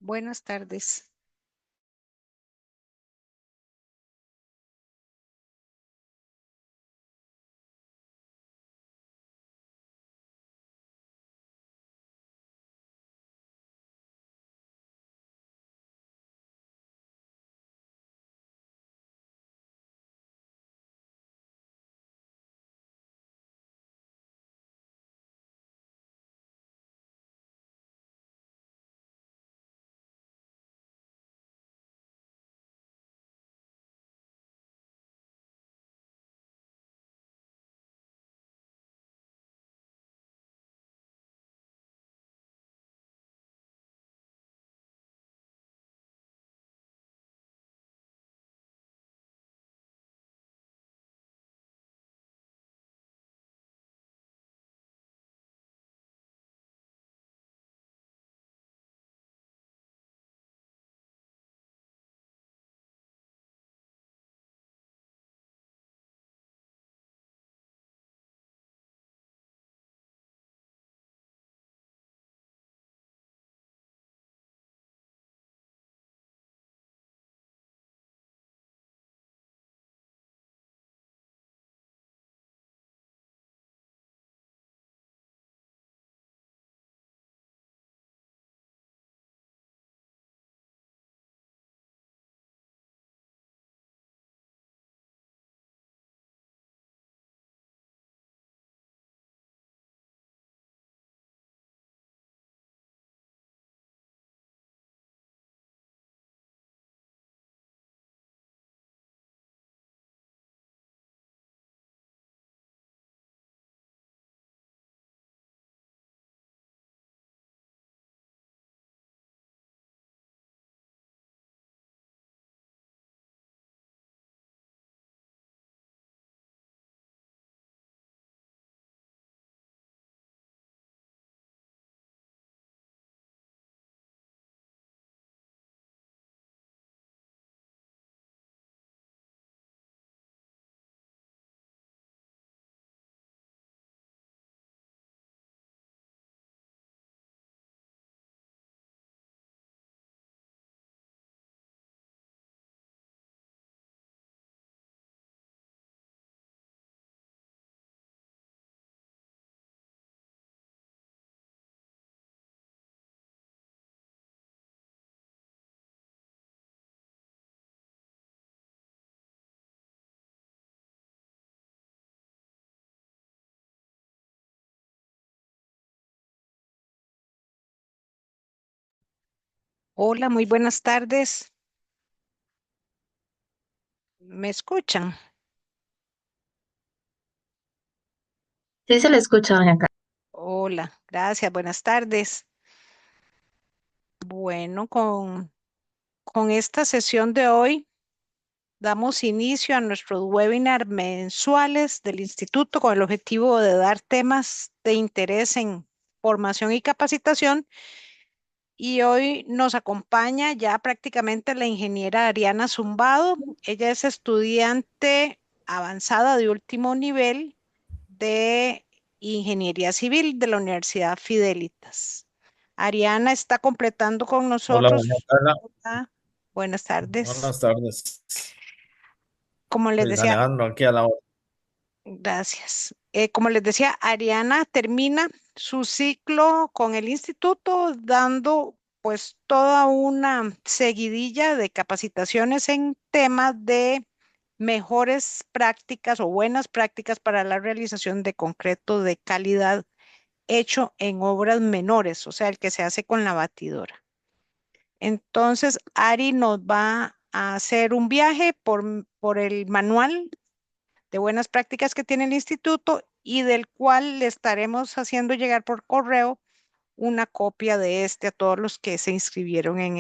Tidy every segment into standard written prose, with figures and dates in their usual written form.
Buenas tardes. Hola, muy buenas tardes. ¿Me escuchan? Sí se le escucha, doña Carmen. Hola, gracias, buenas tardes. Bueno, con esta sesión de hoy damos inicio a nuestros webinars mensuales del instituto con el objetivo de dar temas de interés en formación y capacitación. Y hoy nos acompaña ya prácticamente la ingeniera Ariana Zumbado. Ella es estudiante avanzada de último nivel de Ingeniería Civil de la Universidad Fidelitas. Ariana está completando con Hola, doña nosotros. Carla. Hola, buenas tardes. Buenas tardes. Como les Luis decía, Alejandro, aquí a la hora. gracias. Como les decía, Ariana termina su ciclo con el instituto dando pues toda una seguidilla de capacitaciones en temas de mejores prácticas o buenas prácticas para la realización de concreto de calidad hecho en obras menores, o sea, el que se hace con la batidora. Entonces, Ari nos va a hacer un viaje por el manual de buenas prácticas que tiene el instituto y del cual le estaremos haciendo llegar por correo una copia de este a todos los que se inscribieron en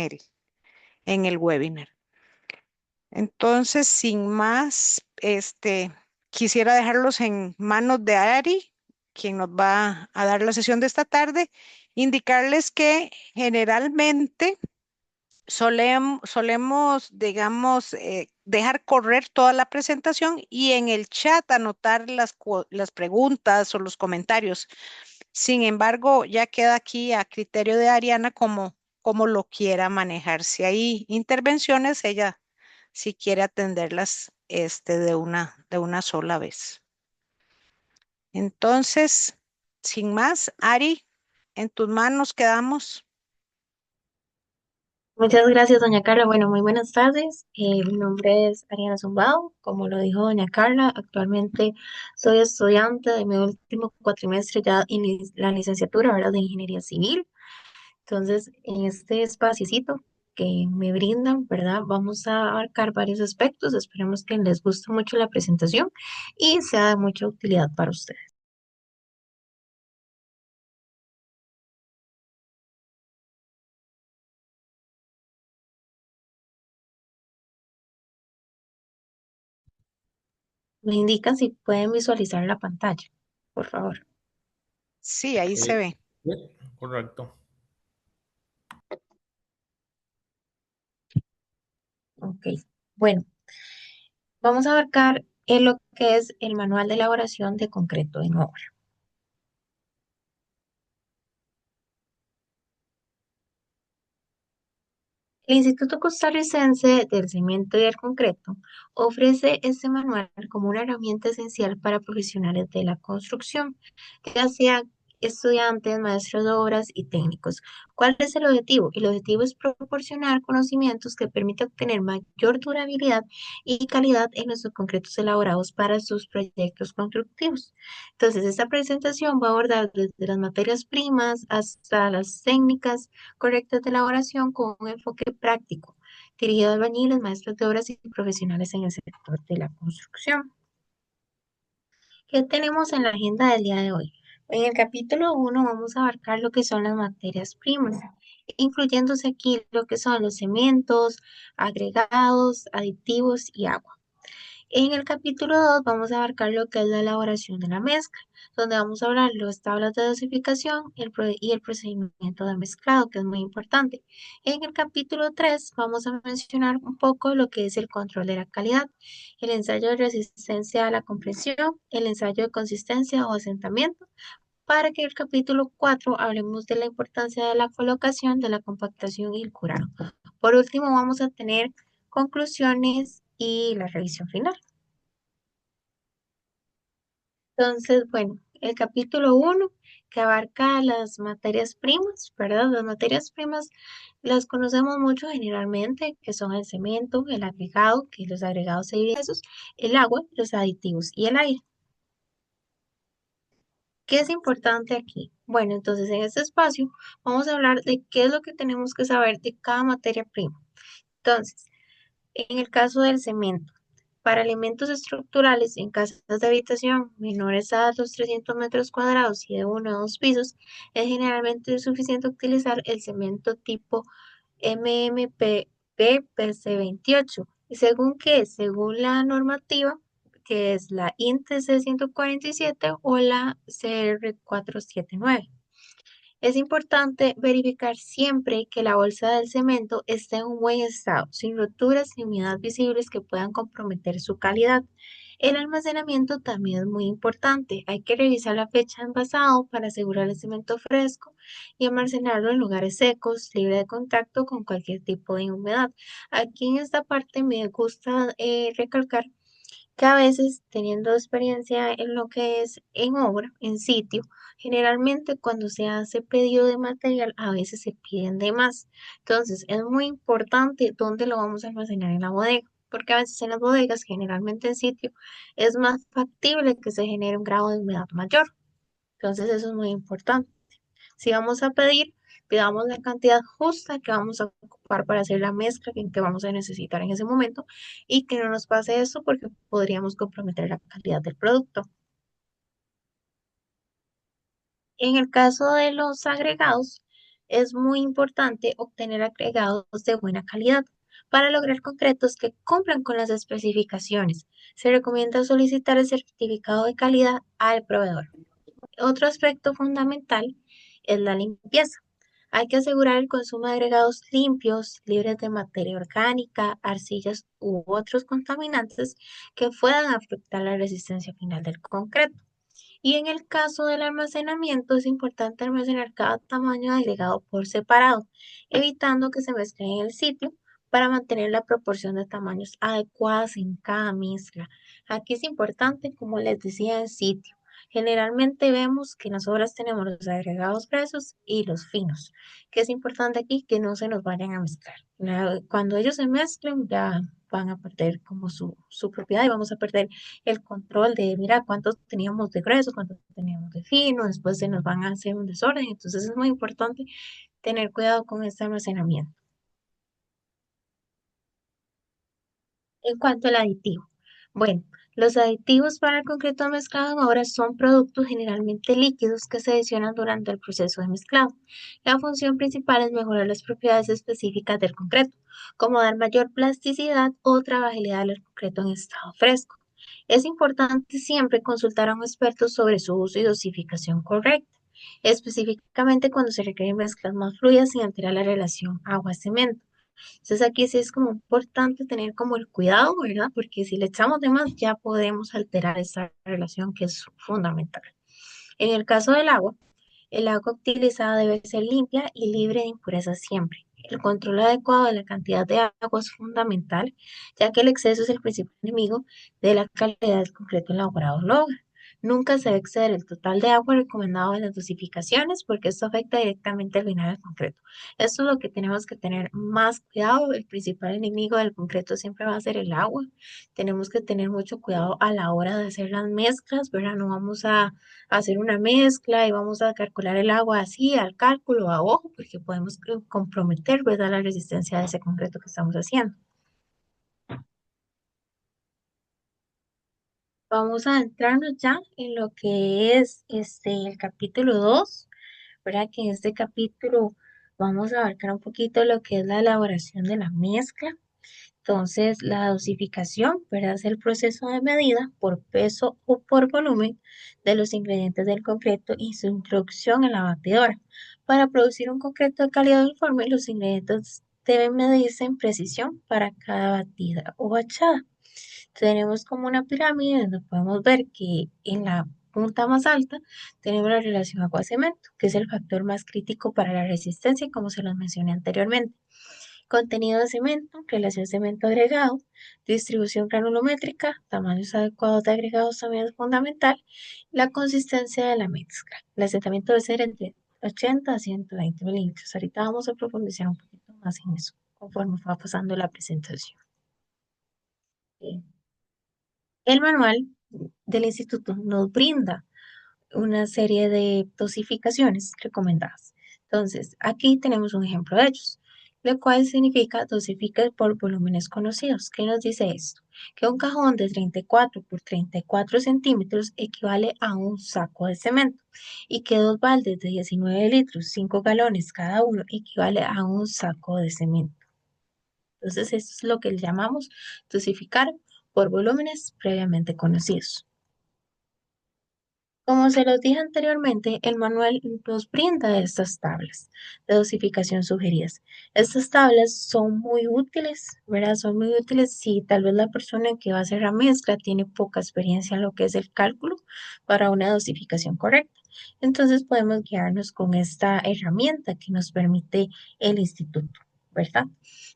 el webinar. Entonces, sin más, quisiera dejarlos en manos de Ari, quien nos va a dar la sesión de esta tarde, indicarles que generalmente solemos, digamos, dejar correr toda la presentación y en el chat anotar las preguntas o los comentarios. Sin embargo, ya queda aquí a criterio de Ariana cómo lo quiera manejar. Si hay intervenciones, ella si quiere atenderlas de una sola vez. Entonces, sin más, Ari, en tus manos quedamos. Muchas gracias, doña Carla. Bueno, muy buenas tardes. Mi nombre es Ariana Zumbado. Como lo dijo doña Carla, actualmente soy estudiante de mi último cuatrimestre ya en la licenciatura, ¿verdad?, de Ingeniería Civil. Entonces, en este espaciecito que me brindan, ¿verdad? Vamos a abarcar varios aspectos. Esperemos que les guste mucho la presentación y sea de mucha utilidad para ustedes. Me indican si pueden visualizar la pantalla, por favor. Sí, ahí se ve. Sí, correcto. Ok. Bueno, vamos a abarcar en lo que es el manual de elaboración de concreto en obra. El Instituto Costarricense del Cemento y del Concreto ofrece este manual como una herramienta esencial para profesionales de la construcción, ya sea estudiantes, maestros de obras y técnicos. ¿Cuál es el objetivo? El objetivo es proporcionar conocimientos que permitan obtener mayor durabilidad y calidad en los concretos elaborados para sus proyectos constructivos. Entonces, esta presentación va a abordar desde las materias primas hasta las técnicas correctas de elaboración con un enfoque práctico, dirigido a albañiles, maestros de obras y profesionales en el sector de la construcción. ¿Qué tenemos en la agenda del día de hoy? En el capítulo 1 vamos a abarcar lo que son las materias primas, incluyéndose aquí lo que son los cementos, agregados, aditivos y agua. En el capítulo 2 vamos a abarcar lo que es la elaboración de la mezcla, donde vamos a hablar las tablas de dosificación y el procedimiento de mezclado, que es muy importante. En el capítulo 3 vamos a mencionar un poco lo que es el control de la calidad, el ensayo de resistencia a la compresión, el ensayo de consistencia o asentamiento, para que en el capítulo 4 hablemos de la importancia de la colocación, de la compactación y el curado. Por último, vamos a tener conclusiones y la revisión final. Entonces, bueno, el capítulo 1 que abarca las materias primas, ¿verdad? Las materias primas las conocemos mucho generalmente, que son el cemento, el agregado, que los agregados se dividen en esos, el agua, los aditivos y el aire. ¿Qué es importante aquí? Bueno, entonces en este espacio vamos a hablar de qué es lo que tenemos que saber de cada materia prima. Entonces, en el caso del cemento, para elementos estructurales en casas de habitación menores a los 300 metros cuadrados y de 1 a 2 pisos, es generalmente suficiente utilizar el cemento tipo MMPP PC28. ¿Según qué? Según la normativa, que es la INTE 147 o la CR479. Es importante verificar siempre que la bolsa del cemento esté en un buen estado, sin roturas ni humedad visibles que puedan comprometer su calidad. El almacenamiento también es muy importante. Hay que revisar la fecha de envasado para asegurar el cemento fresco y almacenarlo en lugares secos, libre de contacto con cualquier tipo de humedad. Aquí en esta parte me gusta recalcar que a veces teniendo experiencia en lo que es en obra, en sitio, generalmente cuando se hace pedido de material, a veces se piden de más. Entonces, es muy importante dónde lo vamos a almacenar en la bodega, porque a veces en las bodegas, generalmente en sitio, es más factible que se genere un grado de humedad mayor. Entonces, eso es muy importante. Si vamos a pedir, pidamos la cantidad justa que vamos a ocupar para hacer la mezcla que vamos a necesitar en ese momento y que no nos pase eso porque podríamos comprometer la calidad del producto. En el caso de los agregados, es muy importante obtener agregados de buena calidad. Para lograr concretos que cumplan con las especificaciones, se recomienda solicitar el certificado de calidad al proveedor. Otro aspecto fundamental es la limpieza. Hay que asegurar el consumo de agregados limpios, libres de materia orgánica, arcillas u otros contaminantes que puedan afectar la resistencia final del concreto. Y en el caso del almacenamiento, es importante almacenar cada tamaño de agregado por separado, evitando que se mezclen en el sitio para mantener la proporción de tamaños adecuadas en cada mezcla. Aquí es importante, como les decía, el sitio. Generalmente vemos que en las obras tenemos los agregados gruesos y los finos, que es importante aquí que no se nos vayan a mezclar. Cuando ellos se mezclen, ya van a perder como su propiedad y vamos a perder el control de, mira, cuántos teníamos de grueso, cuántos teníamos de fino, después se nos van a hacer un desorden. Entonces es muy importante tener cuidado con este almacenamiento. En cuanto al aditivo, bueno, los aditivos para el concreto mezclado ahora son productos generalmente líquidos que se adicionan durante el proceso de mezclado. La función principal es mejorar las propiedades específicas del concreto, como dar mayor plasticidad o trabajabilidad al concreto en estado fresco. Es importante siempre consultar a un experto sobre su uso y dosificación correcta, específicamente cuando se requieren mezclas más fluidas sin alterar la relación agua-cemento. Entonces aquí sí es como importante tener como el cuidado, ¿verdad? Porque si le echamos de más ya podemos alterar esa relación que es fundamental. En el caso del agua, el agua utilizada debe ser limpia y libre de impurezas siempre. El control adecuado de la cantidad de agua es fundamental, ya que el exceso es el principal enemigo de la calidad del concreto elaborado logra. Nunca se debe exceder el total de agua recomendado en las dosificaciones porque esto afecta directamente al final del concreto. Esto es lo que tenemos que tener más cuidado. El principal enemigo del concreto siempre va a ser el agua. Tenemos que tener mucho cuidado a la hora de hacer las mezclas, ¿verdad? No vamos a hacer una mezcla y vamos a calcular el agua así al cálculo a ojo porque podemos comprometer, ¿verdad? La resistencia de ese concreto que estamos haciendo. Vamos a adentrarnos ya en lo que es el capítulo 2, ¿verdad? Que en este capítulo vamos a abarcar un poquito lo que es la elaboración de la mezcla. Entonces, la dosificación, ¿verdad? Es el proceso de medida por peso o por volumen de los ingredientes del concreto y su introducción en la batidora. Para producir un concreto de calidad uniforme, los ingredientes deben medirse en precisión para cada batida o bachada. Tenemos como una pirámide donde podemos ver que en la punta más alta tenemos la relación agua-cemento, que es el factor más crítico para la resistencia, como se los mencioné anteriormente. Contenido de cemento, relación cemento agregado, distribución granulométrica, tamaños adecuados de agregados también es fundamental, la consistencia de la mezcla. El asentamiento debe ser entre 80 a 120 milímetros. Ahorita vamos a profundizar un poquito más en eso, conforme va pasando la presentación. Bien. El manual del instituto nos brinda una serie de dosificaciones recomendadas. Entonces, aquí tenemos un ejemplo de ellos, lo cual significa dosifica por volúmenes conocidos. ¿Qué nos dice esto? Que un cajón de 34 por 34 centímetros equivale a un saco de cemento y que dos baldes de 19 litros, 5 galones cada uno, equivale a un saco de cemento. Entonces, esto es lo que llamamos dosificar por volúmenes previamente conocidos. Como se los dije anteriormente, el manual nos brinda estas tablas de dosificación sugeridas. Estas tablas son muy útiles, ¿verdad? Son muy útiles si tal vez la persona que va a hacer la mezcla tiene poca experiencia en lo que es el cálculo para una dosificación correcta. Entonces podemos guiarnos con esta herramienta que nos permite el instituto, ¿verdad?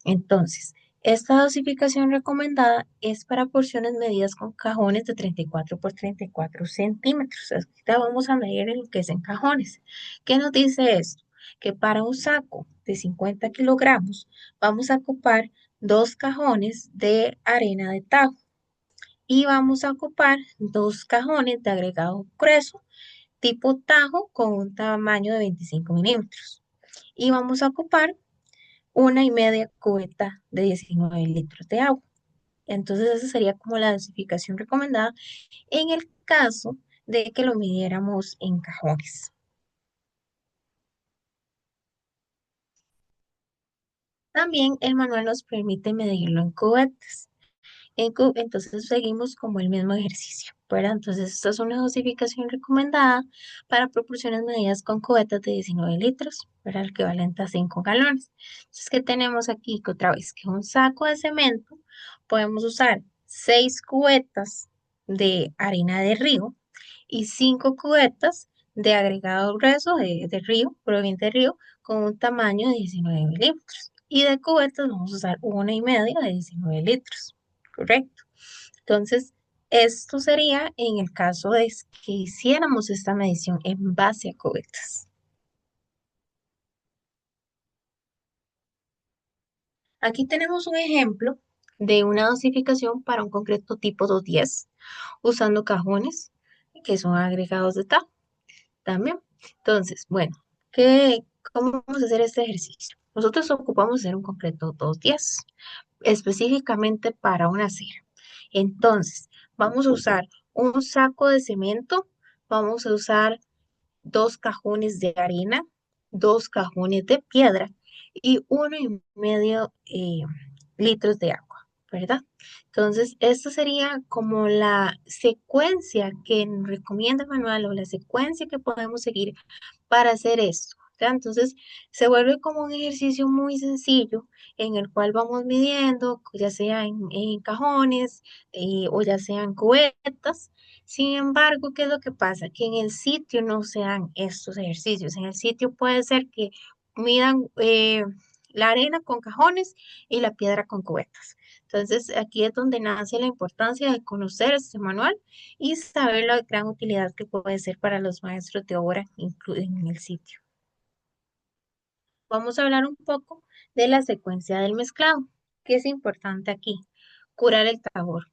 Entonces, esta dosificación recomendada es para porciones medidas con cajones de 34 por 34 centímetros. Ahorita vamos a medir en lo que es en cajones. ¿Qué nos dice esto? Que para un saco de 50 kilogramos vamos a ocupar dos cajones de arena de tajo y vamos a ocupar dos cajones de agregado grueso tipo tajo con un tamaño de 25 milímetros. Y vamos a ocupar una y media cubeta de 19 litros de agua. Entonces, esa sería como la dosificación recomendada en el caso de que lo midiéramos en cajones. También el manual nos permite medirlo en cubetas. Entonces seguimos como el mismo ejercicio, ¿verdad? Entonces esta es una dosificación recomendada para proporciones medidas con cubetas de 19 litros, ¿verdad? El equivalente a 5 galones. Entonces, ¿qué tenemos aquí? Que otra vez que un saco de cemento podemos usar 6 cubetas de harina de río y 5 cubetas de agregado grueso de río, proveniente de río, con un tamaño de 19 milímetros. Y de cubetas vamos a usar una y media de 19 litros. Correcto. Entonces, esto sería en el caso de que hiciéramos esta medición en base a cubetas. Aquí tenemos un ejemplo de una dosificación para un concreto tipo 210, usando cajones que son agregados de TAP también. Entonces, bueno, ¿cómo vamos a hacer este ejercicio? Nosotros ocupamos hacer un concreto 210, específicamente para una acera. Entonces, vamos a usar un saco de cemento, vamos a usar 2 cajones de arena, 2 cajones de piedra y 1,5 litros de agua, ¿verdad? Entonces, esta sería como la secuencia que nos recomienda el manual o la secuencia que podemos seguir para hacer esto. ¿Ya? Entonces, se vuelve como un ejercicio muy sencillo en el cual vamos midiendo, ya sea en cajones o ya sean cubetas. Sin embargo, ¿qué es lo que pasa? Que en el sitio no se dan estos ejercicios. En el sitio puede ser que midan la arena con cajones y la piedra con cubetas. Entonces, aquí es donde nace la importancia de conocer este manual y saber la gran utilidad que puede ser para los maestros de obra en el sitio. Vamos a hablar un poco de la secuencia del mezclado, que es importante aquí. Curar el tambor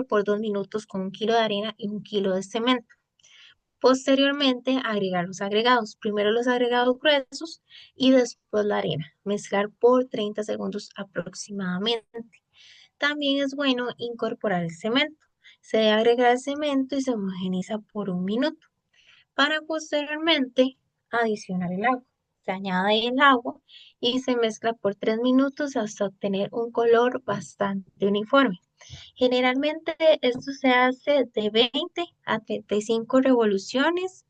por 2 minutos con 1 kilo de arena y 1 kilo de cemento. Posteriormente, agregar los agregados. Primero los agregados gruesos y después la arena. Mezclar por 30 segundos aproximadamente. También es bueno incorporar el cemento. Se debe agregar el cemento y se homogeniza por 1 minuto para posteriormente adicionar el agua. Se añade el agua y se mezcla por 3 minutos hasta obtener un color bastante uniforme. Generalmente esto se hace de 20 a 35 revoluciones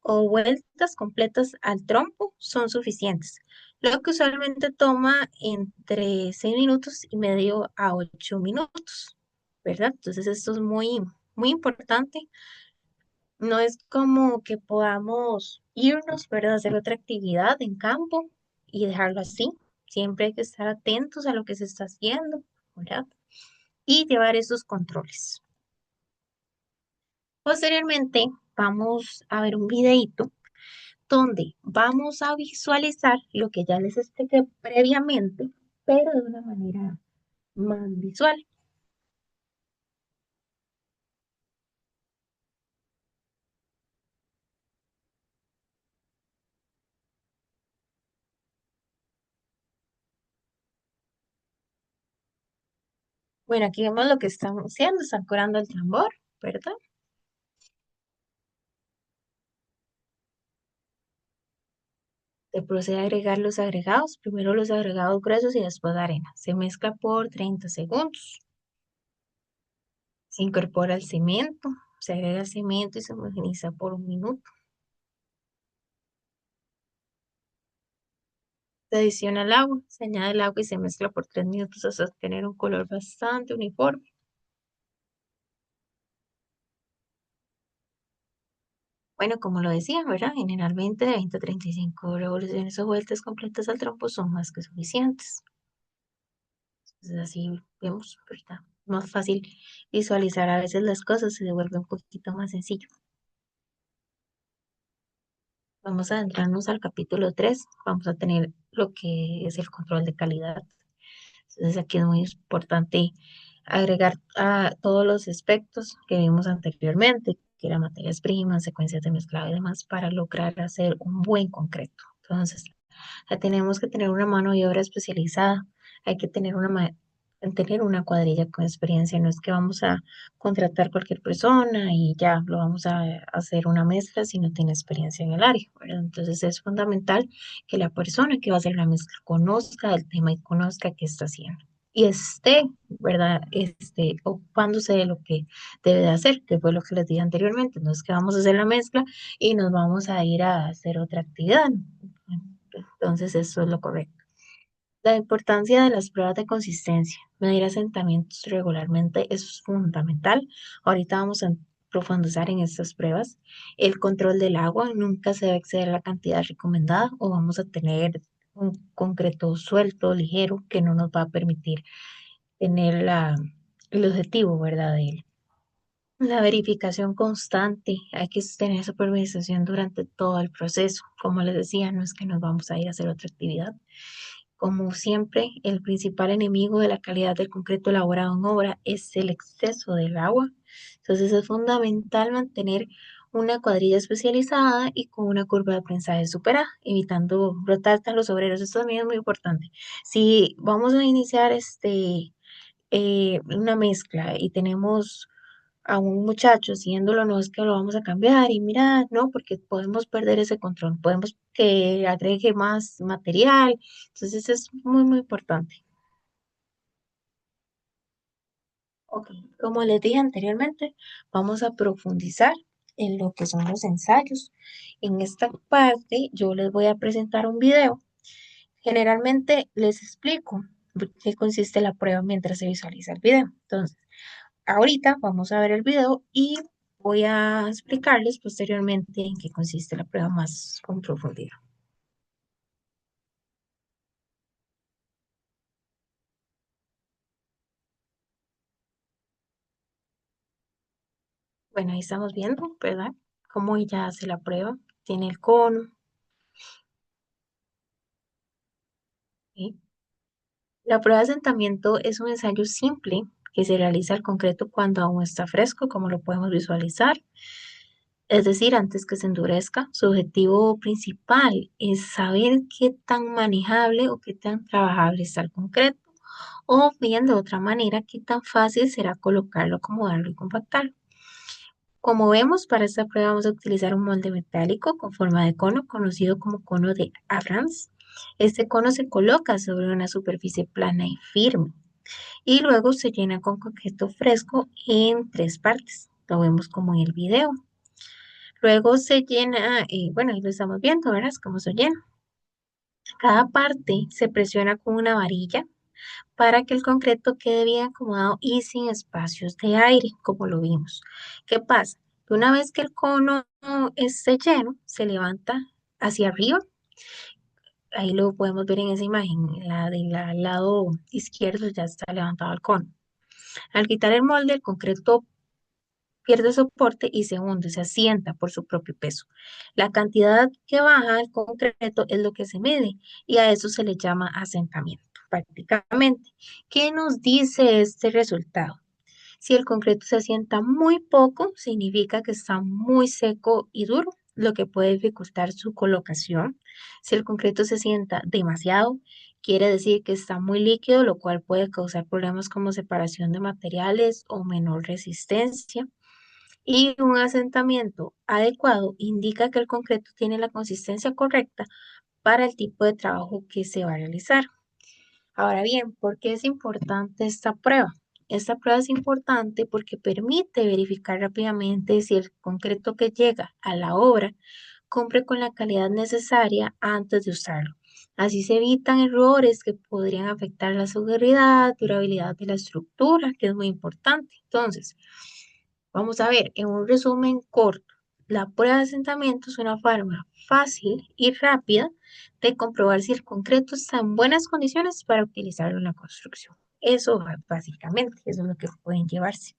o vueltas completas al trompo son suficientes, lo que usualmente toma entre 6 minutos y medio a 8 minutos, ¿verdad? Entonces esto es muy, muy importante. No es como que podamos irnos, ¿verdad? Hacer otra actividad en campo y dejarlo así. Siempre hay que estar atentos a lo que se está haciendo, ¿verdad? Y llevar esos controles. Posteriormente, vamos a ver un videíto donde vamos a visualizar lo que ya les expliqué previamente, pero de una manera más visual. Bueno, aquí vemos lo que están haciendo, están curando el tambor, ¿verdad? Se procede a agregar los agregados, primero los agregados gruesos y después la arena. Se mezcla por 30 segundos. Se incorpora el cemento, se agrega el cemento y se homogeniza por 1 minuto. Se adiciona el agua, se añade el agua y se mezcla por 3 minutos hasta obtener un color bastante uniforme. Bueno, como lo decía, ¿verdad? Generalmente de 20 a 35 revoluciones o vueltas completas al trompo son más que suficientes. Entonces así vemos, ¿verdad? Más fácil visualizar a veces las cosas, se vuelve un poquito más sencillo. Vamos a adentrarnos al capítulo 3. Vamos a tener lo que es el control de calidad. Entonces aquí es muy importante agregar a todos los aspectos que vimos anteriormente, que eran materias primas, secuencias de mezclado y demás, para lograr hacer un buen concreto. Entonces, tenemos que tener una mano de obra especializada, hay que tener una cuadrilla con experiencia, no es que vamos a contratar cualquier persona y ya lo vamos a hacer una mezcla si no tiene experiencia en el área, ¿verdad? Entonces es fundamental que la persona que va a hacer la mezcla conozca el tema y conozca qué está haciendo y esté, ¿verdad? Ocupándose de lo que debe de hacer, que fue lo que les dije anteriormente, no es que vamos a hacer la mezcla y nos vamos a ir a hacer otra actividad. Entonces, eso es lo correcto. La importancia de las pruebas de consistencia. Medir asentamientos regularmente es fundamental. Ahorita vamos a profundizar en estas pruebas. El control del agua, nunca se debe exceder la cantidad recomendada o vamos a tener un concreto suelto, ligero, que no nos va a permitir tener el objetivo, ¿verdad? De la verificación constante, hay que tener supervisación durante todo el proceso. Como les decía, no es que nos vamos a ir a hacer otra actividad. Como siempre, el principal enemigo de la calidad del concreto elaborado en obra es el exceso del agua. Entonces es fundamental mantener una cuadrilla especializada y con una curva de prensaje superada, evitando brotar a los obreros. Esto también es muy importante. Si vamos a iniciar una mezcla y tenemos a un muchacho haciéndolo, no es que lo vamos a cambiar y mira, no, porque podemos perder ese control, podemos que agregue más material, entonces es muy, muy importante. Ok, como les dije anteriormente, vamos a profundizar en lo que son los ensayos. En esta parte yo les voy a presentar un video. Generalmente les explico qué consiste la prueba mientras se visualiza el video. Entonces, ahorita vamos a ver el video y voy a explicarles posteriormente en qué consiste la prueba más con profundidad. Bueno, ahí estamos viendo, ¿verdad? Cómo ella hace la prueba. Tiene el cono. ¿Sí? La prueba de asentamiento es un ensayo simple que se realiza al concreto cuando aún está fresco, como lo podemos visualizar. Es decir, antes que se endurezca, su objetivo principal es saber qué tan manejable o qué tan trabajable está el concreto, o bien de otra manera, qué tan fácil será colocarlo, acomodarlo y compactarlo. Como vemos, para esta prueba vamos a utilizar un molde metálico con forma de cono, conocido como cono de Abrams. Este cono se coloca sobre una superficie plana y firme y luego se llena con concreto fresco en tres partes. Lo vemos como en el video. Luego se llena, bueno, ahí lo estamos viendo, ¿verdad? Cómo se llena. Cada parte se presiona con una varilla para que el concreto quede bien acomodado y sin espacios de aire, como lo vimos. ¿Qué pasa? Una vez que el cono esté lleno, se levanta hacia arriba. Ahí lo podemos ver en esa imagen, la del lado izquierdo ya está levantado el cono. Al quitar el molde, el concreto pierde soporte y se hunde, se asienta por su propio peso. La cantidad que baja el concreto es lo que se mide y a eso se le llama asentamiento, prácticamente. ¿Qué nos dice este resultado? Si el concreto se asienta muy poco, significa que está muy seco y duro, lo que puede dificultar su colocación. Si el concreto se asienta demasiado, quiere decir que está muy líquido, lo cual puede causar problemas como separación de materiales o menor resistencia. Y un asentamiento adecuado indica que el concreto tiene la consistencia correcta para el tipo de trabajo que se va a realizar. Ahora bien, ¿por qué es importante esta prueba? Esta prueba es importante porque permite verificar rápidamente si el concreto que llega a la obra cumple con la calidad necesaria antes de usarlo. Así se evitan errores que podrían afectar la seguridad, durabilidad de la estructura, que es muy importante. Entonces, vamos a ver, en un resumen corto, la prueba de asentamiento es una forma fácil y rápida de comprobar si el concreto está en buenas condiciones para utilizarlo en la construcción. Eso básicamente, eso es lo que pueden llevarse.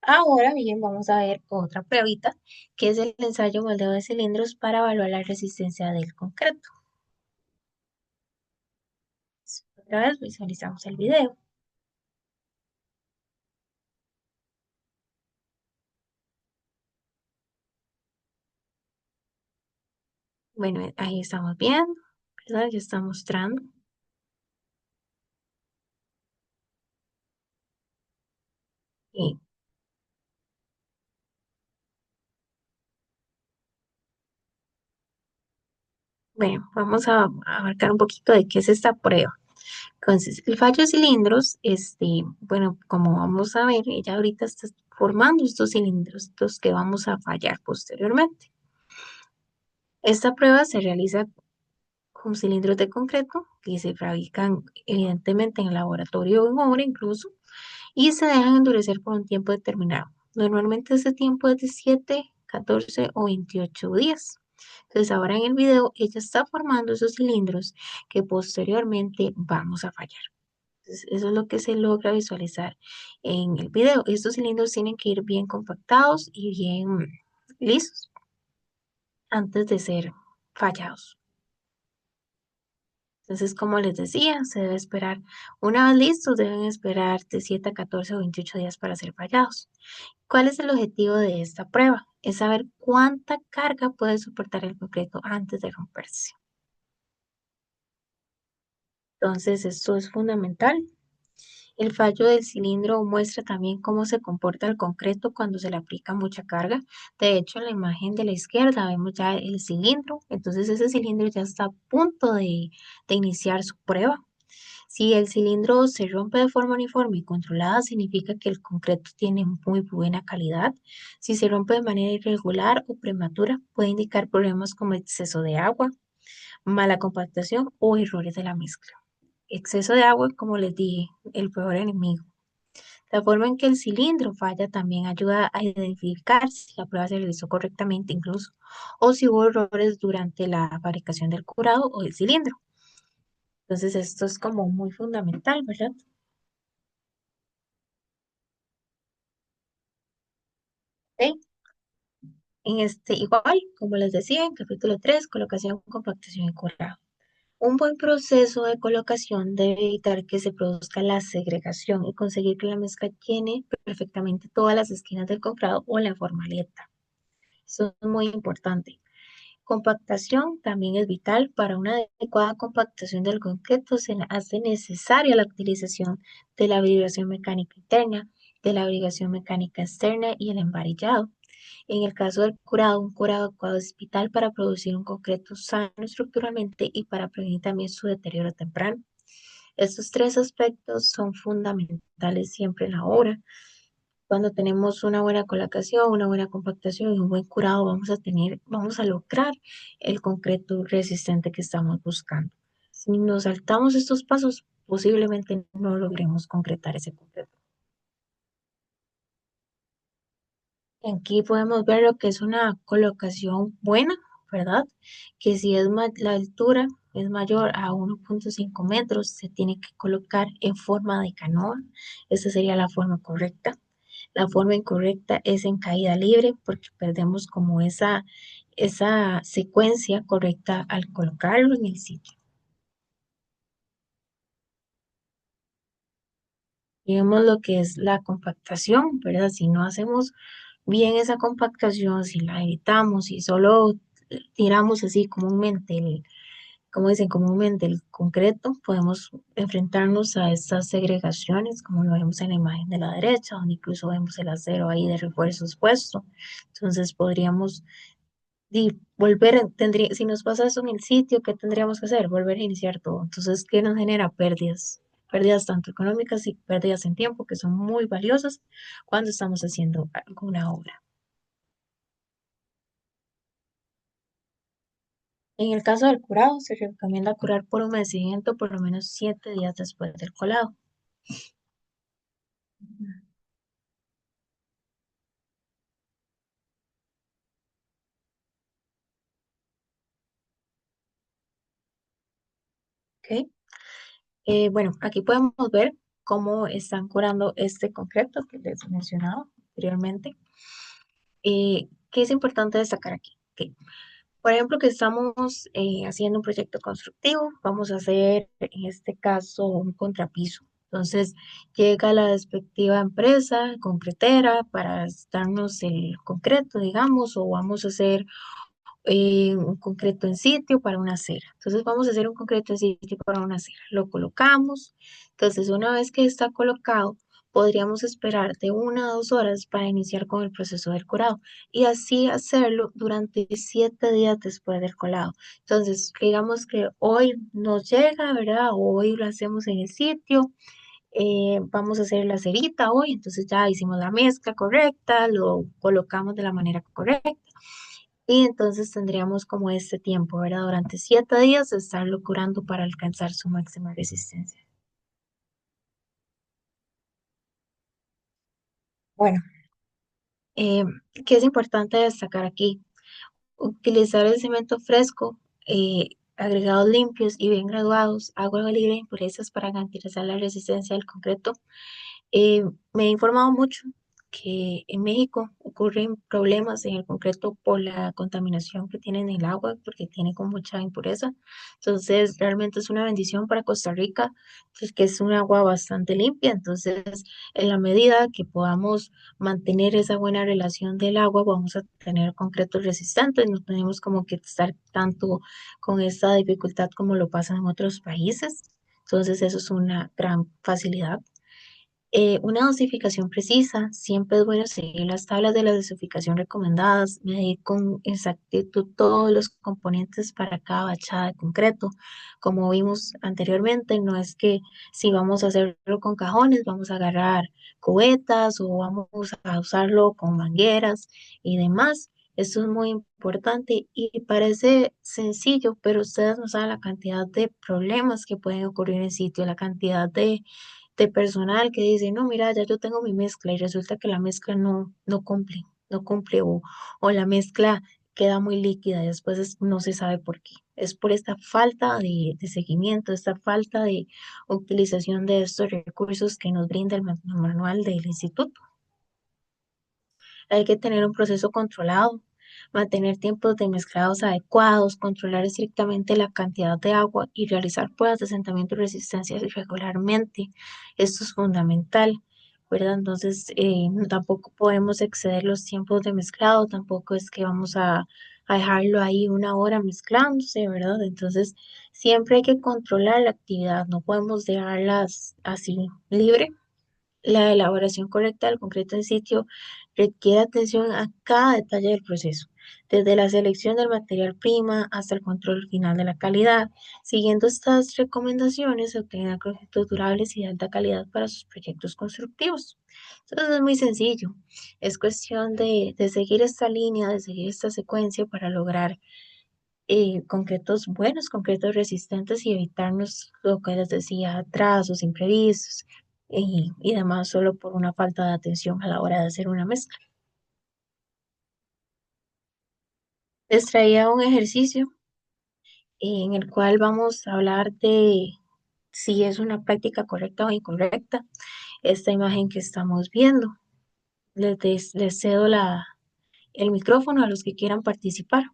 Ahora bien, vamos a ver otra pruebita, que es el ensayo moldeo de cilindros para evaluar la resistencia del concreto. Otra vez visualizamos el video. Bueno, ahí estamos viendo, ¿verdad? Ya está mostrando. Y bueno, vamos a abarcar un poquito de qué es esta prueba. Entonces, el fallo de cilindros, bueno, como vamos a ver, ella ahorita está formando estos cilindros, estos que vamos a fallar posteriormente. Esta prueba se realiza con cilindros de concreto que se fabrican evidentemente en el laboratorio o en obra incluso y se dejan endurecer por un tiempo determinado. Normalmente ese tiempo es de 7, 14 o 28 días. Entonces ahora en el video ella está formando esos cilindros que posteriormente vamos a fallar. Entonces, eso es lo que se logra visualizar en el video. Estos cilindros tienen que ir bien compactados y bien lisos antes de ser fallados. Entonces, como les decía, se debe esperar, una vez listos, deben esperar de 7 a 14 o 28 días para ser fallados. ¿Cuál es el objetivo de esta prueba? Es saber cuánta carga puede soportar el concreto antes de romperse. Entonces, esto es fundamental. El fallo del cilindro muestra también cómo se comporta el concreto cuando se le aplica mucha carga. De hecho, en la imagen de la izquierda vemos ya el cilindro. Entonces, ese cilindro ya está a punto de iniciar su prueba. Si el cilindro se rompe de forma uniforme y controlada, significa que el concreto tiene muy buena calidad. Si se rompe de manera irregular o prematura, puede indicar problemas como exceso de agua, mala compactación o errores de la mezcla. Exceso de agua, como les dije, el peor enemigo. La forma en que el cilindro falla también ayuda a identificar si la prueba se realizó correctamente incluso o si hubo errores durante la fabricación del curado o del cilindro. Entonces esto es como muy fundamental, ¿verdad? Ok. En este, igual, como les decía, en capítulo 3 colocación, compactación y curado. Un buen proceso de colocación debe evitar que se produzca la segregación y conseguir que la mezcla llene perfectamente todas las esquinas del comprado o la formaleta. Eso es muy importante. Compactación también es vital. Para una adecuada compactación del concreto se hace necesaria la utilización de la vibración mecánica interna, de la vibración mecánica externa y el embarillado. En el caso del curado, un curado adecuado es vital para producir un concreto sano estructuralmente y para prevenir también su deterioro temprano. Estos tres aspectos son fundamentales siempre en la obra. Cuando tenemos una buena colocación, una buena compactación y un buen curado, vamos a lograr el concreto resistente que estamos buscando. Si nos saltamos estos pasos, posiblemente no logremos concretar ese concreto. Aquí podemos ver lo que es una colocación buena, ¿verdad? Que si es la altura es mayor a 1,5 metros, se tiene que colocar en forma de canoa. Esa sería la forma correcta. La forma incorrecta es en caída libre porque perdemos como esa secuencia correcta al colocarlo en el sitio. Y vemos lo que es la compactación, ¿verdad? Si no hacemos bien esa compactación, si la evitamos y solo tiramos así comúnmente como dicen comúnmente, el concreto, podemos enfrentarnos a estas segregaciones, como lo vemos en la imagen de la derecha, donde incluso vemos el acero ahí de refuerzos puesto. Entonces podríamos si nos pasa eso en el sitio, ¿qué tendríamos que hacer? Volver a iniciar todo. Entonces, ¿qué nos genera pérdidas? Pérdidas tanto económicas y pérdidas en tiempo, que son muy valiosas cuando estamos haciendo alguna obra. En el caso del curado, se recomienda curar por humedecimiento por lo menos 7 días después del colado. ¿Ok? Bueno, aquí podemos ver cómo están curando este concreto que les he mencionado anteriormente. ¿Qué es importante destacar aquí? Ok. Por ejemplo, que estamos haciendo un proyecto constructivo, vamos a hacer en este caso un contrapiso. Entonces llega la respectiva empresa concretera para darnos el concreto, digamos, o vamos a hacer un concreto en sitio para una acera. Entonces vamos a hacer un concreto en sitio para una acera. Lo colocamos. Entonces una vez que está colocado, podríamos esperar de 1 a 2 horas para iniciar con el proceso del curado y así hacerlo durante 7 días después del colado. Entonces, digamos que hoy nos llega, ¿verdad? Hoy lo hacemos en el sitio. Vamos a hacer la cerita hoy, entonces ya hicimos la mezcla correcta, lo colocamos de la manera correcta y entonces tendríamos como este tiempo, ¿verdad? Durante 7 días de estarlo curando para alcanzar su máxima resistencia. Bueno, eh, ¿qué es importante destacar aquí? Utilizar el cemento fresco, agregados limpios y bien graduados, agua libre de impurezas para garantizar la resistencia del concreto. Eh, Me he informado mucho que en México ocurren problemas en el concreto por la contaminación que tiene en el agua, porque tiene con mucha impureza. Entonces, realmente es una bendición para Costa Rica, pues, que es un agua bastante limpia. Entonces, en la medida que podamos mantener esa buena relación del agua, vamos a tener concretos resistentes. No tenemos como que estar tanto con esta dificultad como lo pasa en otros países. Entonces, eso es una gran facilidad. Una dosificación precisa, siempre es bueno seguir las tablas de la dosificación recomendadas, medir con exactitud todos los componentes para cada bachada de concreto. Como vimos anteriormente, no es que si vamos a hacerlo con cajones, vamos a agarrar cubetas o vamos a usarlo con mangueras y demás. Esto es muy importante y parece sencillo, pero ustedes no saben la cantidad de problemas que pueden ocurrir en sitio, la cantidad de personal que dice, no, mira, ya yo tengo mi mezcla y resulta que la mezcla no cumple o la mezcla queda muy líquida y después no se sabe por qué. Es por esta falta de seguimiento, esta falta de utilización de estos recursos que nos brinda el manual del instituto. Hay que tener un proceso controlado, mantener tiempos de mezclados adecuados, controlar estrictamente la cantidad de agua y realizar pruebas de asentamiento y resistencia regularmente. Esto es fundamental, ¿verdad? Entonces, tampoco podemos exceder los tiempos de mezclado, tampoco es que vamos a dejarlo ahí 1 hora mezclándose, ¿verdad? Entonces, siempre hay que controlar la actividad, no podemos dejarlas así libre. La elaboración correcta del concreto en sitio requiere atención a cada detalle del proceso, desde la selección del material prima hasta el control final de la calidad. Siguiendo estas recomendaciones, se obtienen concretos durables y de alta calidad para sus proyectos constructivos. Entonces es muy sencillo, es cuestión de seguir esta línea, de seguir esta secuencia para lograr concretos buenos, concretos resistentes y evitarnos lo que les decía, atrasos, imprevistos y demás solo por una falta de atención a la hora de hacer una mezcla. Les traía un ejercicio en el cual vamos a hablar de si es una práctica correcta o incorrecta esta imagen que estamos viendo. Les cedo el micrófono a los que quieran participar.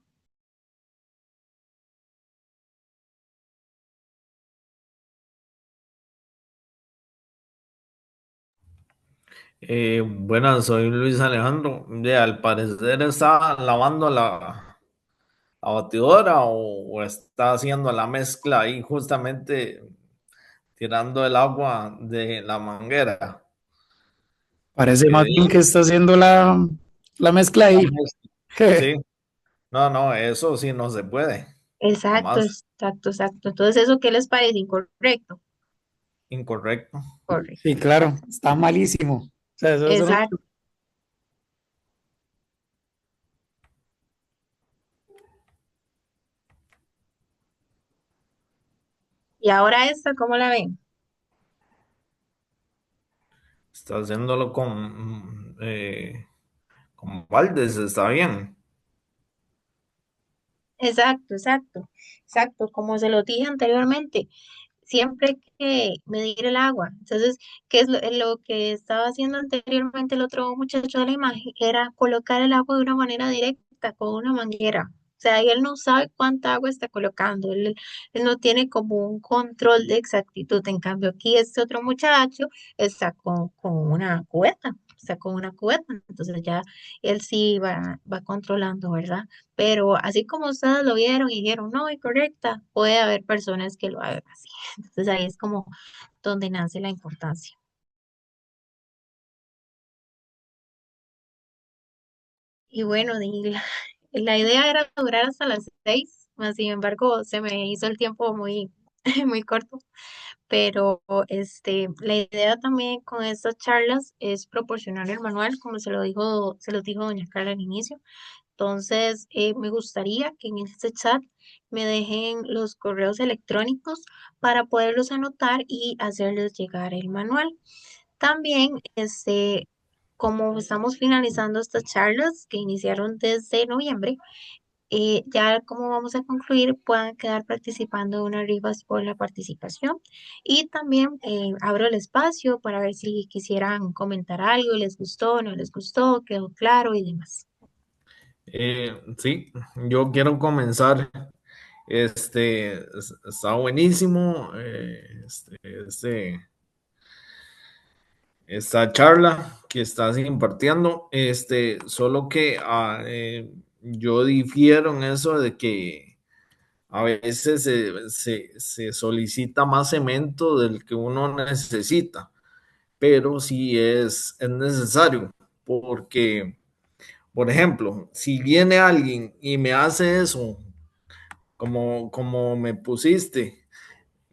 Buenas, soy Luis Alejandro. Al parecer está lavando la batidora o está haciendo la mezcla ahí justamente tirando el agua de la manguera. Parece ¿Qué más bien que dice? está haciendo la mezcla La ahí. mezcla. Sí, no, no, eso sí no se puede. Exacto, Jamás. exacto, exacto. Entonces, ¿eso qué les parece? ¿Incorrecto? Incorrecto. Sí, Correcto, claro, exacto. está malísimo. O sea, eso no. Exacto. Y ahora esta, ¿cómo la ven? Está haciéndolo con baldes, está bien. Exacto, exacto, exacto. Como se lo dije anteriormente, siempre hay que medir el agua. Entonces, ¿qué es lo que estaba haciendo anteriormente el otro muchacho de la imagen? Era colocar el agua de una manera directa con una manguera. O sea, y él no sabe cuánta agua está colocando, él no tiene como un control de exactitud. En cambio, aquí este otro muchacho está con una cubeta, está con una cubeta. Entonces ya él sí va controlando, ¿verdad? Pero así como ustedes lo vieron y dijeron, no, incorrecta, puede haber personas que lo hagan así. Entonces ahí es como donde nace la importancia. Y bueno, la idea era durar hasta las 6, mas sin embargo se me hizo el tiempo muy muy corto, pero la idea también con estas charlas es proporcionar el manual, como se lo dijo doña Carla al inicio. Entonces, me gustaría que en este chat me dejen los correos electrónicos para poderlos anotar y hacerles llegar el manual. También, como estamos finalizando estas charlas que iniciaron desde noviembre, ya como vamos a concluir, puedan quedar participando de unas rifas por la participación. Y también abro el espacio para ver si quisieran comentar algo, les gustó, no les gustó, quedó claro y demás. Sí, yo quiero comenzar. Está buenísimo. Esta charla que estás impartiendo. Solo que yo difiero en eso de que a veces se solicita más cemento del que uno necesita, pero sí es necesario, porque, por ejemplo, si viene alguien y me hace eso, como me pusiste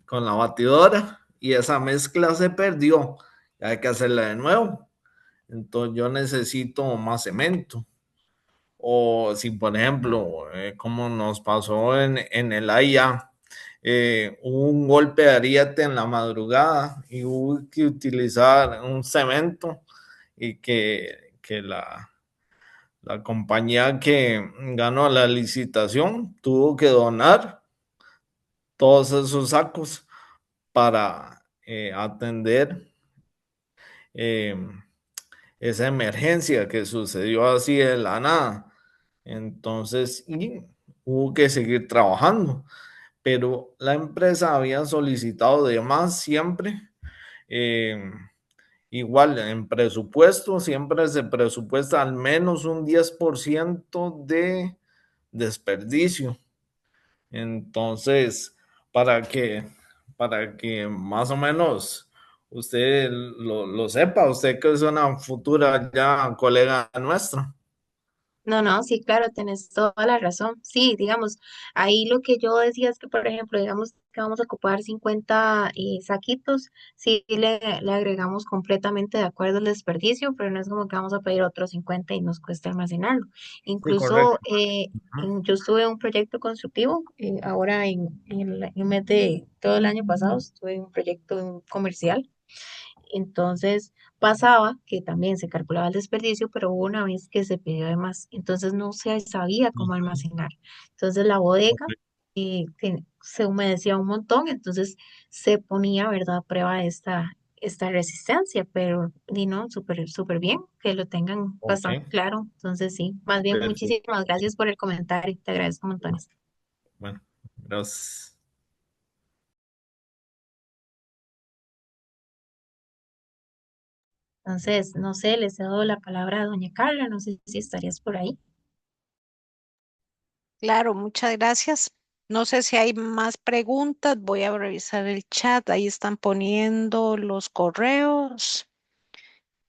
con la batidora, y esa mezcla se perdió, hay que hacerla de nuevo. Entonces yo necesito más cemento. O si, por ejemplo, como nos pasó en el AIA, hubo un golpe de ariete en la madrugada y hubo que utilizar un cemento y que la compañía que ganó la licitación tuvo que donar todos esos sacos para atender eh, esa emergencia que sucedió así de la nada. Entonces, y hubo que seguir trabajando, pero la empresa había solicitado de más siempre. eh, Igual en presupuesto, siempre se presupuesta al menos un 10% de desperdicio. Entonces, para que, para que más o menos usted lo sepa, usted que es una futura ya colega nuestra. No, no, sí, claro, tenés toda la razón. Sí, digamos, ahí lo que yo decía es que, por ejemplo, digamos que vamos a ocupar 50 saquitos, sí le agregamos completamente de acuerdo el desperdicio, pero no es como que vamos a pedir otros 50 y nos cuesta almacenarlo. Sí, correcto. Incluso yo estuve en un proyecto constructivo, ahora en el mes de todo el año pasado, estuve en un proyecto comercial. Entonces pasaba que también se calculaba el desperdicio, pero hubo una vez que se pidió de más, entonces no se sabía cómo almacenar. Entonces la bodega se humedecía un montón, entonces se ponía, ¿verdad?, a prueba esta resistencia, pero y no, súper, súper bien, que lo tengan Ok, bastante claro. Entonces sí, más bien perfecto. muchísimas gracias por el comentario, te agradezco montones. Bueno, gracias. Entonces, no sé, le cedo la palabra a doña Carla, no sé si estarías por ahí. Claro, muchas gracias. No sé si hay más preguntas. Voy a revisar el chat. Ahí están poniendo los correos.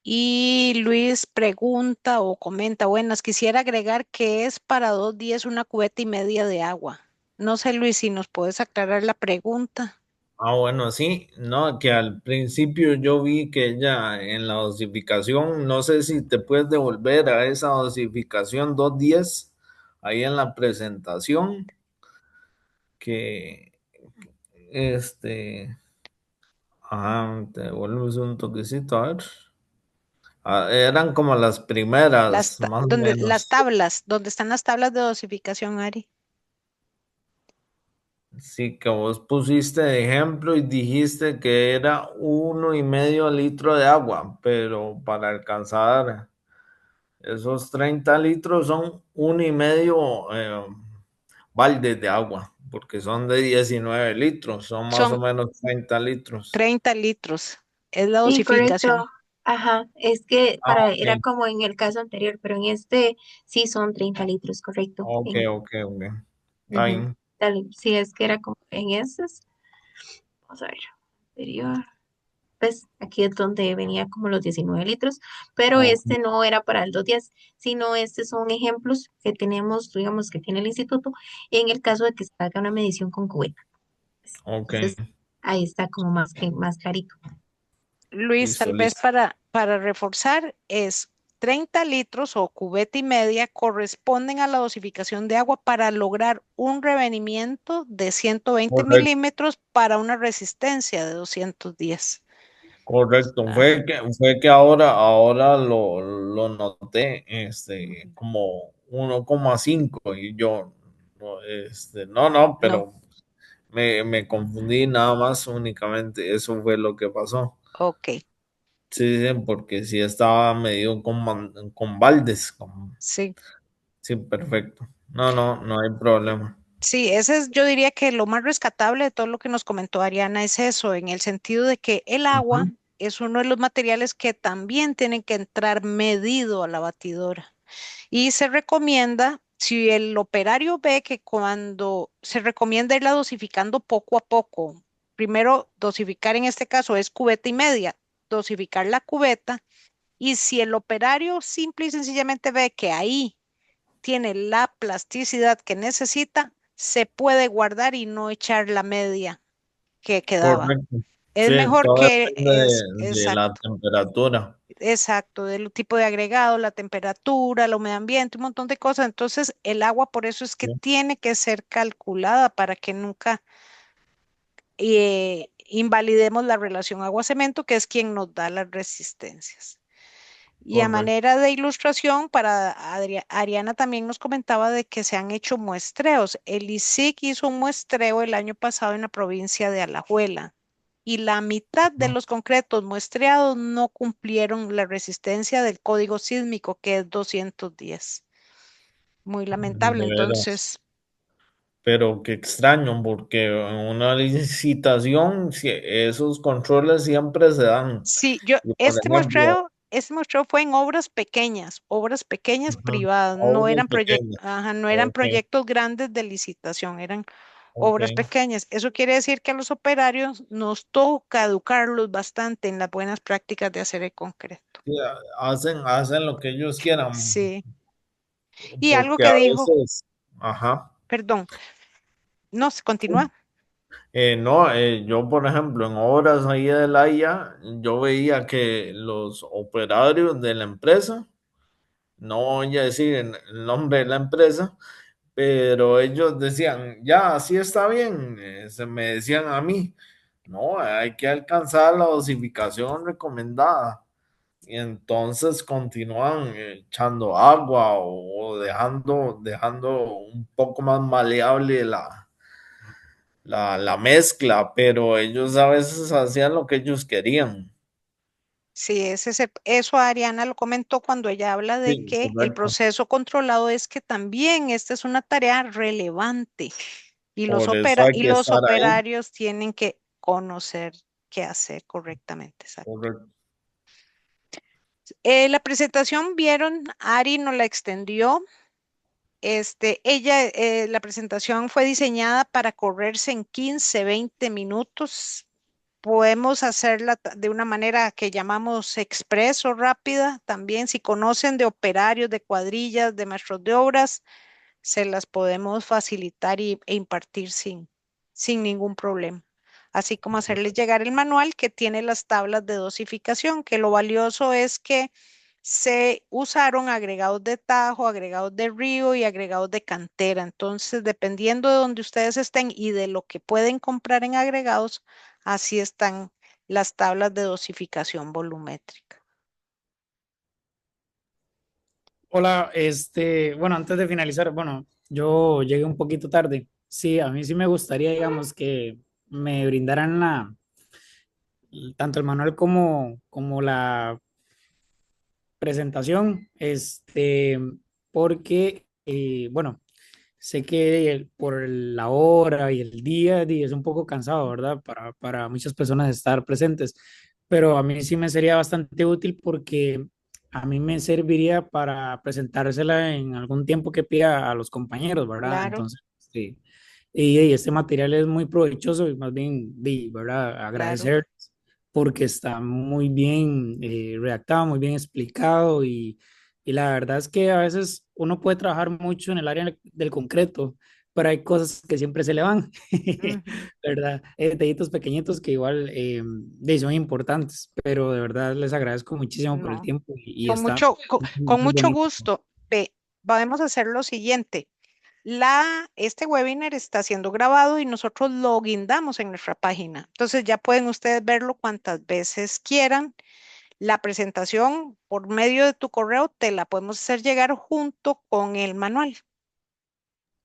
Y Luis pregunta o comenta, buenas, quisiera agregar que es para 2 días una cubeta y media de agua. No sé, Luis, si nos puedes aclarar la pregunta. Bueno, sí, no, que al principio yo vi que ella en la dosificación, no sé si te puedes devolver a esa dosificación 210 ahí en la presentación, que este, te devuelves un toquecito, a ver. Eran como las primeras, más o Las menos. tablas, donde están las tablas de dosificación, Ari. Sí, que vos pusiste de ejemplo y dijiste que era 1,5 litros de agua, pero para alcanzar esos 30 litros son 1,5 baldes de agua, porque son de 19 litros, son más o Son menos 30 litros. 30 litros. Es la Sí, dosificación. correcto. Ajá, es que era Ok, como en el caso anterior, pero en este sí son 30 litros, correcto. ok, ok, ok. Está Ujú, bien. dale, sí, es que era como en estos. Vamos a ver, anterior. Pues aquí es donde venía como los 19 litros, pero Ok, este no era para el 210, sino estos son ejemplos que tenemos, digamos, que tiene el instituto en el caso de que se haga una medición con cubeta. Ok, Entonces, ahí está como más clarito. Luis, listo, tal vez listo. para reforzar, es 30 litros o cubeta y media corresponden a la dosificación de agua para lograr un revenimiento de 120 Correcto, milímetros para una resistencia de 210. correcto. Ajá. Fue que ahora lo noté, como 1,5 y yo, no, no, No, pero me confundí nada más únicamente. Eso fue lo que pasó. ok, Sí, sí, porque sí estaba medido con baldes. sí. Sí, perfecto. No, no, no hay problema. Sí, ese es, yo diría que lo más rescatable de todo lo que nos comentó Ariana es eso, en el sentido de que el agua Ujú. es uno de los materiales que también tienen que entrar medido a la batidora. Y se recomienda, si el operario ve que cuando se recomienda irla dosificando poco a poco, primero dosificar en este caso es cubeta y media, dosificar la cubeta, y si el operario simple y sencillamente ve que ahí tiene la plasticidad que necesita, se puede guardar y no echar la media que quedaba. Correcto. Es Sí, mejor todo que depende es de la exacto. temperatura. Exacto, del tipo de agregado, la temperatura, la humedad ambiente, un montón de cosas. Entonces, el agua por eso es que Sí, tiene que ser calculada para que nunca invalidemos la relación agua-cemento, que es quien nos da las resistencias. Y a correcto. manera de ilustración, para Ariana también nos comentaba de que se han hecho muestreos. El ISIC hizo un muestreo el año pasado en la provincia de Alajuela y la mitad de ¿No? los concretos muestreados no cumplieron la resistencia del código sísmico, que es 210. Muy lamentable. De veras. Entonces, Pero qué extraño, porque en una licitación esos controles siempre se dan. sí, yo, Y por ejemplo, este muestreo fue en obras pequeñas ajá, privadas, no obras eran pequeñas. no eran Ok, proyectos grandes de licitación, eran ok. obras pequeñas. Eso quiere decir que a los operarios nos toca educarlos bastante en las buenas prácticas de hacer el concreto. Sí, hacen lo que ellos quieran, Sí. Y algo porque que a dijo, veces, ajá. perdón, no, se continúa. No, yo por ejemplo en obras ahí de la IA, yo veía que los operarios de la empresa, no voy a decir el nombre de la empresa, pero ellos decían, ya, así está bien, se me decían a mí, no, hay que alcanzar la dosificación recomendada. Y entonces continúan echando agua o dejando un poco más maleable la mezcla, pero ellos a veces hacían lo que ellos querían. Sí, eso Ariana lo comentó cuando ella habla de Sí, que el correcto. proceso controlado es que también esta es una tarea relevante y Por eso hay y que los estar ahí. operarios tienen que conocer qué hacer correctamente. Exacto. Correcto. La presentación, vieron, Ari nos la extendió. La presentación fue diseñada para correrse en 15, 20 minutos. Podemos hacerla de una manera que llamamos express o rápida. También, si conocen de operarios, de cuadrillas, de maestros de obras, se las podemos facilitar e impartir sin ningún problema. Así como hacerles llegar el manual que tiene las tablas de dosificación, que lo valioso es que se usaron agregados de tajo, agregados de río y agregados de cantera. Entonces, dependiendo de donde ustedes estén y de lo que pueden comprar en agregados, así están las tablas de dosificación volumétrica. Hola, bueno, antes de finalizar, bueno, yo llegué un poquito tarde. Sí, a mí sí me gustaría, digamos, que me brindaran tanto el manual como la presentación, porque, bueno, sé que por la hora y el día es un poco cansado, ¿verdad? Para muchas personas estar presentes, pero a mí sí me sería bastante útil porque a mí me serviría para presentársela en algún tiempo que pida a los compañeros, ¿verdad? Claro, Entonces, sí. Y este material es muy provechoso y más bien, ¿verdad? claro. Agradecer porque está muy bien redactado, muy bien explicado y la verdad es que a veces uno puede trabajar mucho en el área del concreto, pero hay cosas que siempre se le van, Ujú. ¿verdad? Detallitos pequeñitos que igual son importantes, pero de verdad les agradezco muchísimo por el No, tiempo y con está mucho, con muy mucho bonito. gusto. Ve, podemos hacer lo siguiente. Este webinar está siendo grabado y nosotros lo guindamos en nuestra página. Entonces ya pueden ustedes verlo cuantas veces quieran. La presentación por medio de tu correo te la podemos hacer llegar junto con el manual.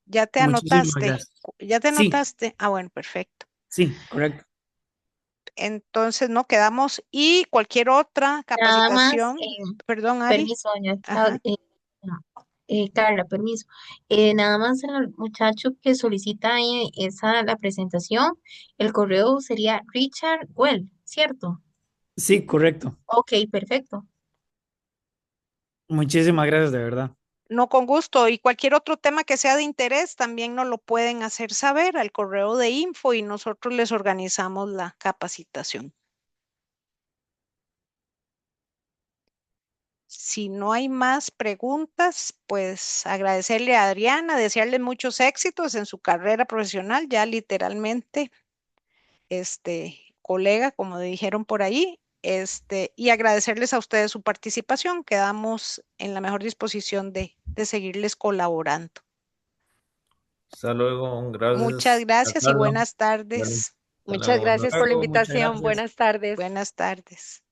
¿Ya te Muchísimas anotaste? gracias. ¿Ya te Sí, anotaste? Ah, bueno, perfecto. sí, correcto. Entonces no quedamos y cualquier otra Nada más, capacitación, perdón, Ari. permiso, doña Ajá. no, Carla, permiso. Nada más el muchacho que solicita ahí la presentación, el correo sería Richard Well, ¿cierto? Sí, correcto. Ok, perfecto. Muchísimas gracias, de verdad. No, con gusto. Y cualquier otro tema que sea de interés, también nos lo pueden hacer saber al correo de info y nosotros les organizamos la capacitación. Si no hay más preguntas, pues agradecerle a Adriana, desearle muchos éxitos en su carrera profesional, ya literalmente, colega, como dijeron por ahí, y agradecerles a ustedes su participación. Quedamos en la mejor disposición de seguirles colaborando. Hasta luego, Muchas gracias a gracias y Carla. buenas Bueno, tardes. hasta Muchas luego. gracias por la Luego, muchas invitación. gracias. Buenas tardes. Buenas tardes.